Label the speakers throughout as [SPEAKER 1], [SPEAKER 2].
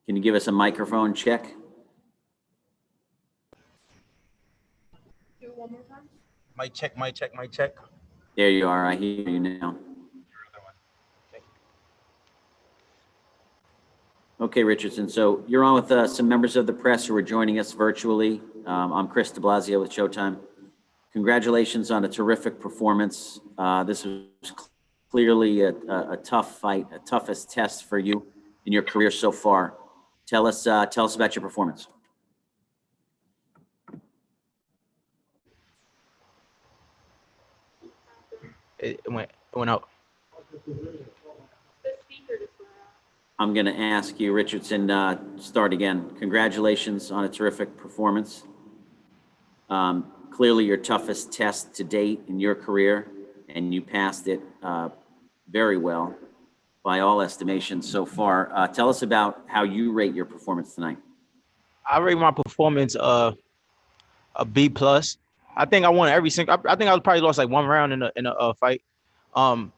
[SPEAKER 1] Can you give us a microphone check?
[SPEAKER 2] Do it one more time.
[SPEAKER 3] Mic check, mic check, mic check.
[SPEAKER 1] There you are. I hear you now. Okay, Richardson. So you're on with some members of the press who are joining us virtually. I'm Chris de Blasio with Showtime. Congratulations on a terrific performance. This was clearly a tough fight, a toughest test for you in your career so far. Tell us about your performance.
[SPEAKER 3] It went out.
[SPEAKER 1] I'm going to ask you, Richardson, start again. Congratulations on a terrific performance. Clearly your toughest test to date in your career, and you passed it very well by all estimations so far. Tell us about how you rate your performance tonight.
[SPEAKER 3] I rate my performance a B plus. I think I won every single. I think I probably lost like one round in a fight. I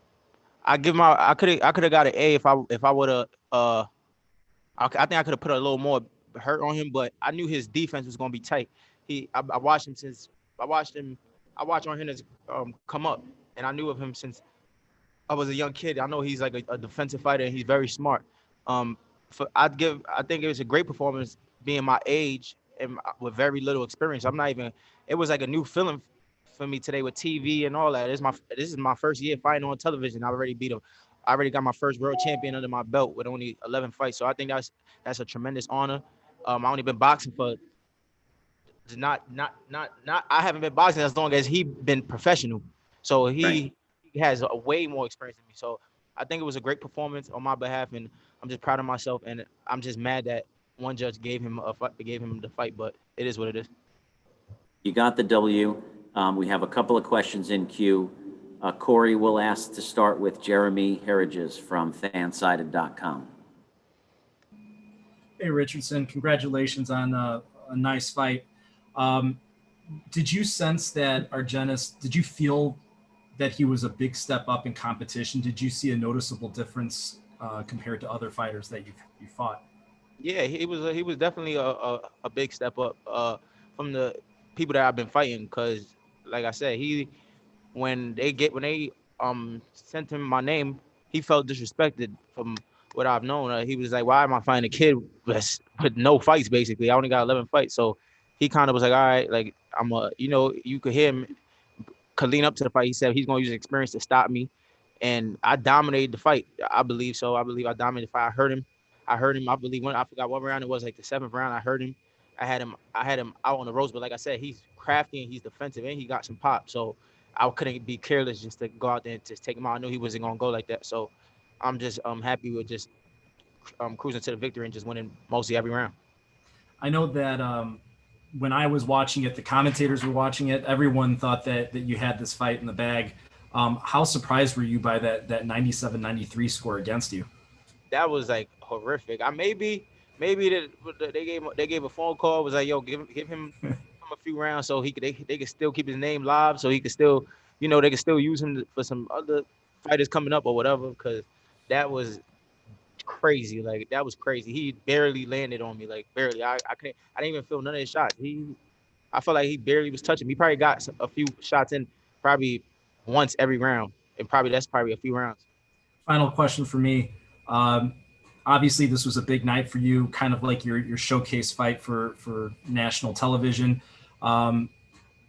[SPEAKER 3] could have got an A if I would have. I think I could have put a little more hurt on him, but I knew his defense was gonna be tight. I watched him since I watched on him as come up, and I knew of him since I was a young kid. I know he's like a defensive fighter, and he's very smart. I think it was a great performance being my age and with very little experience. It was like a new feeling for me today with TV and all that. This is my first year fighting on television. I already beat him. I already got my first world champion under my belt with only 11 fights. So I think that's a tremendous honor. I only been boxing for I haven't been boxing as long as he been professional. So he has a way more experience than me. So I think it was a great performance on my behalf, and I'm just proud of myself. And I'm just mad that one judge gave him the fight, but it is what it is.
[SPEAKER 1] You got the W. We have a couple of questions in queue. Corey will ask to start with Jeremy Herridges from fansided.com.
[SPEAKER 4] Hey, Richardson, congratulations on a nice fight. Did you sense that Algenis, did you feel that he was a big step up in competition? Did you see a noticeable difference compared to other fighters that you fought?
[SPEAKER 3] Yeah, he was definitely a big step up from the people that I've been fighting. Cause like I said, when they sent him my name, he felt disrespected from what I've known. He was like, why am I fighting a kid with no fights? Basically, I only got 11 fights. So he kind of was like, all right, like you could hear him could lean up to the fight. He said he's going to use experience to stop me. And I dominated the fight. I believe so. I believe I dominated the fight. I heard him. I believe I forgot what round it was, like the 7th round. I heard him. I had him out on the ropes. But like I said, he's crafty and he's defensive and he got some pop. So I couldn't be careless just to go out there and just take him out. I knew he wasn't going to go like that. So I'm just happy with just cruising to the victory and just winning mostly every round.
[SPEAKER 4] I know that when I was watching it, the commentators were watching it. Everyone thought that you had this fight in the bag. How surprised were you by that 97-93 score against you?
[SPEAKER 3] That was like horrific. Maybe they gave a phone call. It was like, yo, give him a few rounds so they could still keep his name live, so he could still, they could still use him for some other fighters coming up or whatever. Because that was crazy. Like that was crazy. He barely landed on me, like barely. I didn't even feel none of his shots. I felt like he barely was touching me. He probably got a few shots in probably once every round, and that's probably a few rounds.
[SPEAKER 4] Final question for me. Obviously, this was a big night for you, kind of like your showcase fight for national television.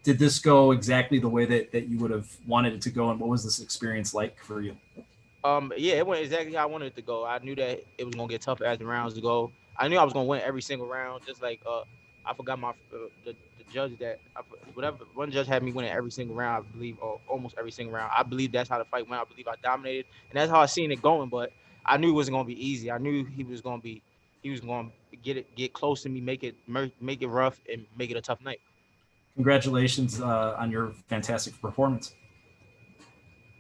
[SPEAKER 4] Did this go exactly the way that you would have wanted it to go, and what was this experience like for you?
[SPEAKER 3] Yeah, it went exactly how I wanted it to go. I knew that it was gonna get tougher as the rounds go. I knew I was gonna win every single round. Just like I forgot the judge whatever one judge had me winning every single round. I believe, or almost every single round. I believe that's how the fight went. I believe I dominated, and that's how I seen it going. But I knew it wasn't gonna be easy. I knew he was gonna get close to me, make it rough, and make it a tough night.
[SPEAKER 4] Congratulations on your fantastic performance.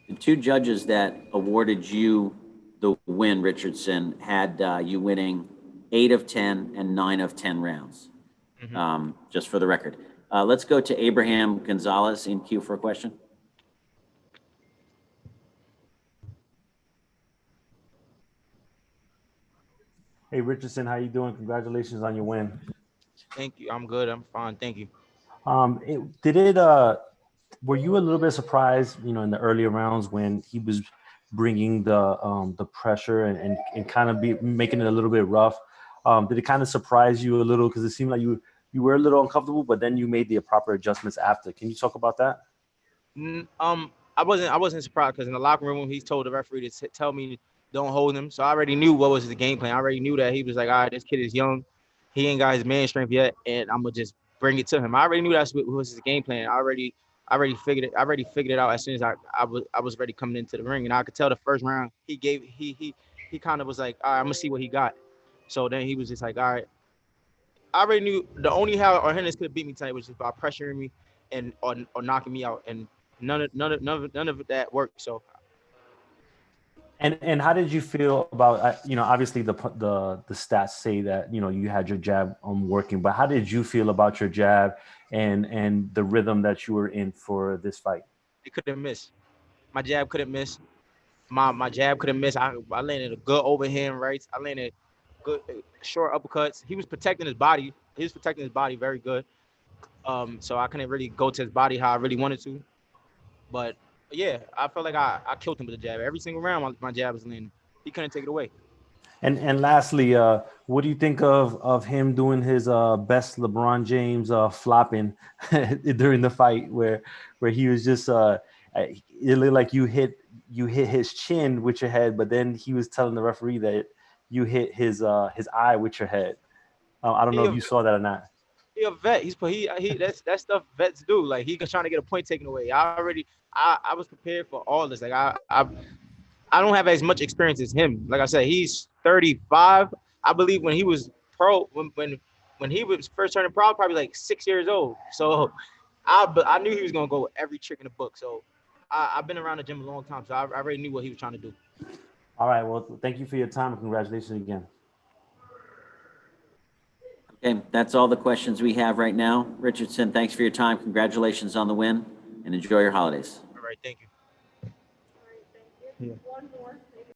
[SPEAKER 1] The two judges that awarded you the win, Richardson, had you winning 8 of 10 and 9 of 10 rounds, just for the record. Let's go to Abraham Gonzalez in queue for a question.
[SPEAKER 5] Hey, Richardson, how you doing? Congratulations on your win.
[SPEAKER 3] Thank you. I'm good. I'm fine. Thank you.
[SPEAKER 5] Were you a little bit surprised, in the earlier rounds when he was bringing the pressure and kind of be making it a little bit rough? Did it kind of surprise you a little because it seemed like you were a little uncomfortable, but then you made the proper adjustments after? Can you talk about that?
[SPEAKER 3] I wasn't surprised because in the locker room he told the referee to tell me don't hold him. So I already knew what was the game plan. I already knew that he was like, all right, this kid is young, he ain't got his man strength yet, and I'm gonna just bring it to him. I already knew that's what was his game plan. I already figured it out as soon as I was ready coming into the ring, and I could tell the first round he kind of was like, all right, I'm gonna see what he got. So then he was just like, all right. I already knew the only how Argennis could beat me tonight was just by pressuring me and or knocking me out, and none of that worked. So.
[SPEAKER 5] And how did you feel about obviously the stats say that you had your jab working, but how did you feel about your jab and the rhythm that you were in for this fight?
[SPEAKER 3] It couldn't miss. My jab couldn't miss. My jab couldn't miss. I landed a good overhand rights. I landed good short uppercuts. He was protecting his body. He was protecting his body very good. So I couldn't really go to his body how I really wanted to. But yeah, I felt like I killed him with a jab. Every single round, my jab was landing. He couldn't take it away.
[SPEAKER 5] And lastly, what do you think of him doing his best LeBron James flopping during the fight, where he was just it looked like you hit his chin with your head, but then he was telling the referee that you hit his eye with your head. I don't know if you saw that or not.
[SPEAKER 3] He a vet. That's stuff vets do. Like he was trying to get a point taken away. I was prepared for all this. Like I don't have as much experience as him. Like I said, he's 35. I believe when he was pro, when he was first turning pro, probably like 6 years old. So I knew he was gonna go every trick in the book. So I've been around the gym a long time, so I already knew what he was trying to do.
[SPEAKER 5] All right. Well, thank you for your time and congratulations again.
[SPEAKER 1] Okay, that's all the questions we have right now. Richardson, thanks for your time. Congratulations on the win and enjoy your holidays.
[SPEAKER 3] All right, thank you.
[SPEAKER 2] All right, thank you.
[SPEAKER 3] Yeah.
[SPEAKER 2] One more.